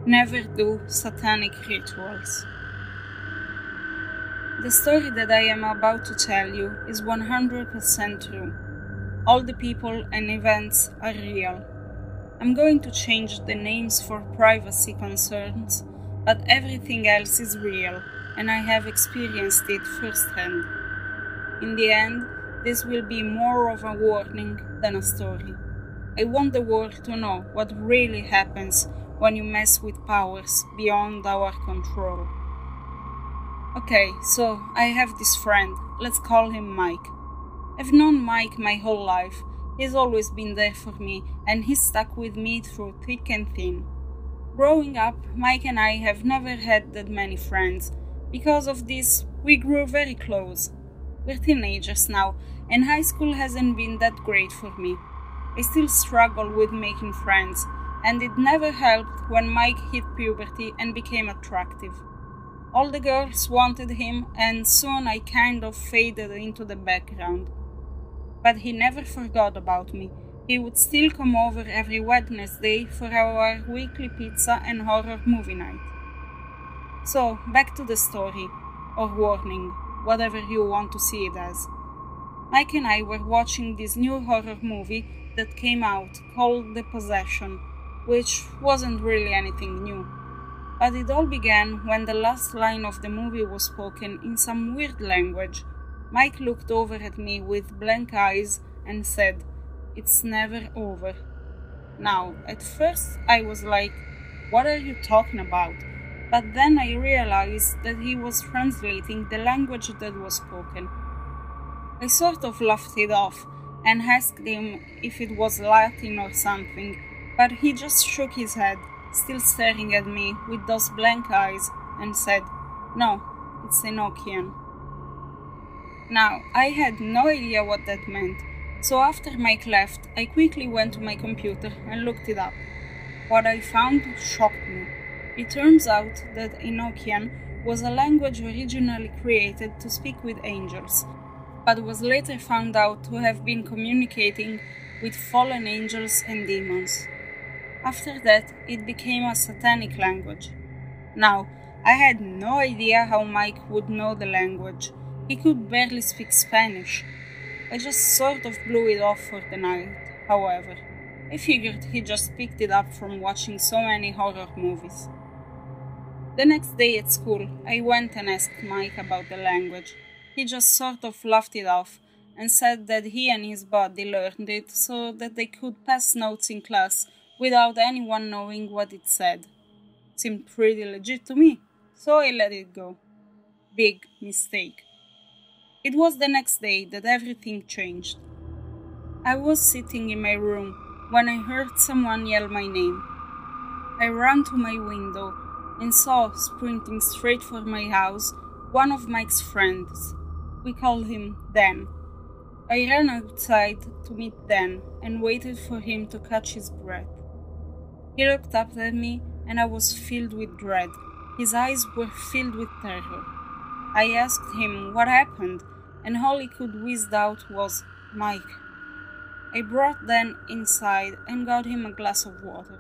Never do satanic rituals. The story that I am about to tell you is 100% true. All the people and events are real. I'm going to change the names for privacy concerns, but everything else is real, and I have experienced it firsthand. In the end, this will be more of a warning than a story. I want the world to know what really happens when you mess with powers beyond our control. Okay, so I have this friend, let's call him Mike. I've known Mike my whole life. He's always been there for me, and he's stuck with me through thick and thin. Growing up, Mike and I have never had that many friends. Because of this, we grew very close. We're teenagers now, and high school hasn't been that great for me. I still struggle with making friends, and it never helped when Mike hit puberty and became attractive. All the girls wanted him, and soon I kind of faded into the background. But he never forgot about me. He would still come over every Wednesday for our weekly pizza and horror movie night. So, back to the story, or warning, whatever you want to see it as. Mike and I were watching this new horror movie that came out called The Possession, which wasn't really anything new. But it all began when the last line of the movie was spoken in some weird language. Mike looked over at me with blank eyes and said, "It's never over." Now, at first I was like, what are you talking about? But then I realized that he was translating the language that was spoken. I sort of laughed it off and asked him if it was Latin or something, but he just shook his head, still staring at me with those blank eyes, and said, "No, it's Enochian." Now, I had no idea what that meant, so after Mike left, I quickly went to my computer and looked it up. What I found shocked me. It turns out that Enochian was a language originally created to speak with angels, but was later found out to have been communicating with fallen angels and demons. After that, it became a satanic language. Now, I had no idea how Mike would know the language. He could barely speak Spanish. I just sort of blew it off for the night, however. I figured he just picked it up from watching so many horror movies. The next day at school, I went and asked Mike about the language. He just sort of laughed it off and said that he and his buddy learned it so that they could pass notes in class without anyone knowing what it said. Seemed pretty legit to me, so I let it go. Big mistake. It was the next day that everything changed. I was sitting in my room when I heard someone yell my name. I ran to my window and saw, sprinting straight for my house, one of Mike's friends. We called him Dan. I ran outside to meet Dan and waited for him to catch his breath. He looked up at me and I was filled with dread. His eyes were filled with terror. I asked him what happened, and all he could wheeze out was, "Mike." I brought Dan inside and got him a glass of water.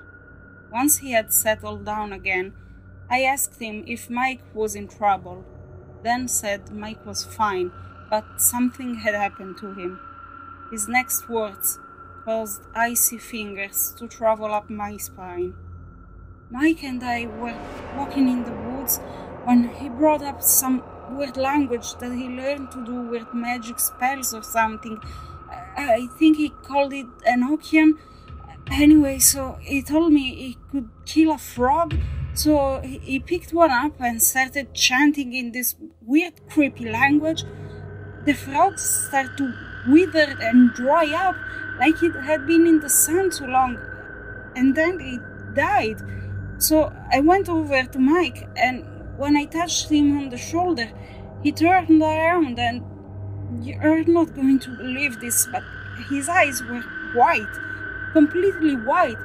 Once he had settled down again, I asked him if Mike was in trouble. Dan said Mike was fine, but something had happened to him. His next words caused icy fingers to travel up my spine. Mike and I were walking in the woods when he brought up some weird language that he learned to do weird magic spells or something. I think he called it Enochian. Anyway, so he told me he could kill a frog, so he picked one up and started chanting in this weird, creepy language. The frogs started to wither and dry up like it had been in the sun too long, and then it died. So I went over to Mike, and when I touched him on the shoulder, he turned around, and you're not going to believe this, but his eyes were white, completely white,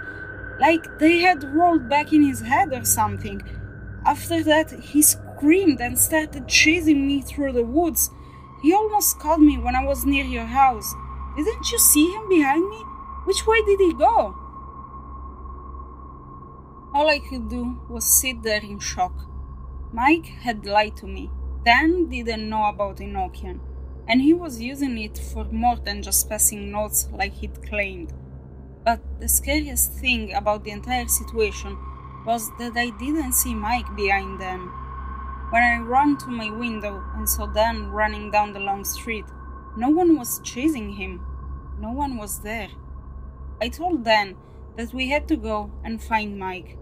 like they had rolled back in his head or something. After that, he screamed and started chasing me through the woods. He almost caught me when I was near your house. Didn't you see him behind me? Which way did he go? All I could do was sit there in shock. Mike had lied to me. Dan didn't know about Enochian, and he was using it for more than just passing notes like he'd claimed. But the scariest thing about the entire situation was that I didn't see Mike behind them. When I ran to my window and saw Dan running down the long street, no one was chasing him. No one was there. I told Dan that we had to go and find Mike.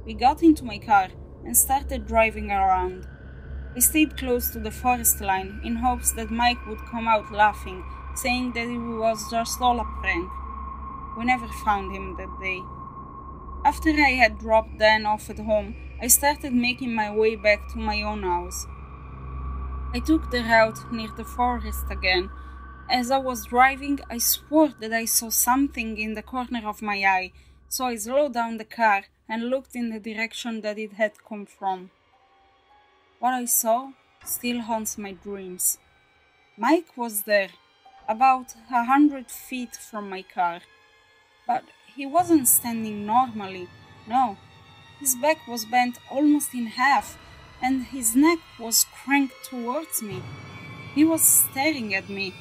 We got into my car and started driving around. I stayed close to the forest line in hopes that Mike would come out laughing, saying that it was just all a prank. We never found him that day. After I had dropped Dan off at home, I started making my way back to my own house. I took the route near the forest again. As I was driving, I swore that I saw something in the corner of my eye, so I slowed down the car and looked in the direction that it had come from. What I saw still haunts my dreams. Mike was there, about 100 feet from my car. But he wasn't standing normally, no. His back was bent almost in half, and his neck was cranked towards me. He was staring at me,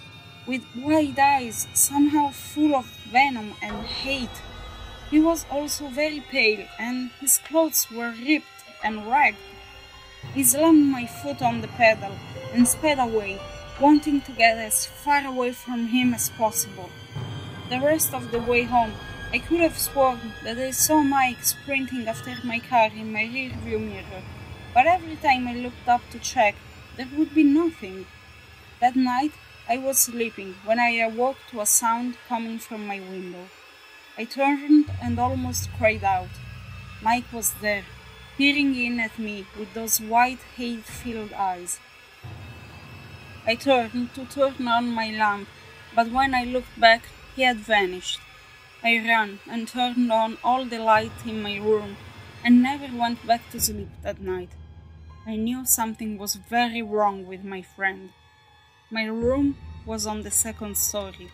with wide eyes somehow full of venom and hate. He was also very pale, and his clothes were ripped and ragged. I slammed my foot on the pedal and sped away, wanting to get as far away from him as possible. The rest of the way home, I could have sworn that I saw Mike sprinting after my car in my rearview mirror, but every time I looked up to check, there would be nothing. That night, I was sleeping when I awoke to a sound coming from my window. I turned and almost cried out. Mike was there, peering in at me with those wide, hate-filled eyes. I turned to turn on my lamp, but when I looked back, he had vanished. I ran and turned on all the light in my room and never went back to sleep that night. I knew something was very wrong with my friend. My room was on the second story.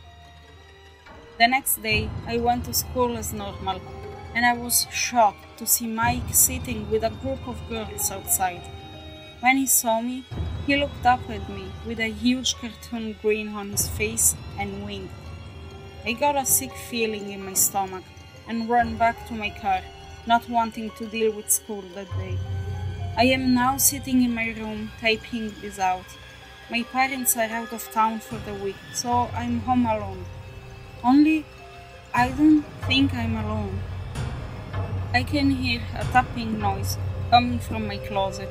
The next day, I went to school as normal, and I was shocked to see Mike sitting with a group of girls outside. When he saw me, he looked up at me with a huge cartoon grin on his face and winked. I got a sick feeling in my stomach and ran back to my car, not wanting to deal with school that day. I am now sitting in my room typing this out. My parents are out of town for the week, so I'm home alone. Only, I don't think I'm alone. I can hear a tapping noise coming from my closet,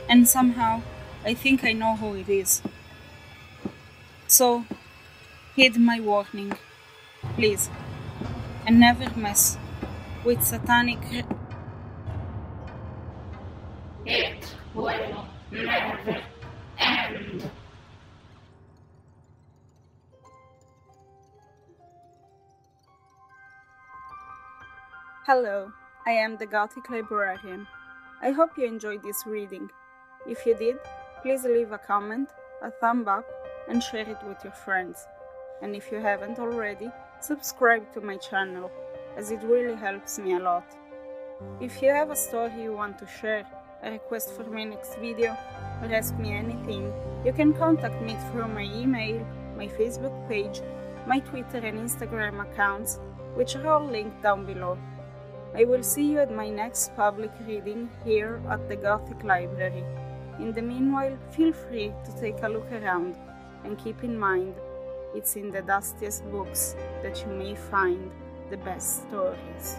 and somehow I think I know who it is. So, heed my warning, please, and never mess with satanic. It will never end. Hello, I am the Gothic Librarian. I hope you enjoyed this reading. If you did, please leave a comment, a thumb up, and share it with your friends. And if you haven't already, subscribe to my channel, as it really helps me a lot. If you have a story you want to share, a request for my next video, or ask me anything, you can contact me through my email, my Facebook page, my Twitter and Instagram accounts, which are all linked down below. I will see you at my next public reading here at the Gothic Library. In the meanwhile, feel free to take a look around, and keep in mind, it's in the dustiest books that you may find the best stories.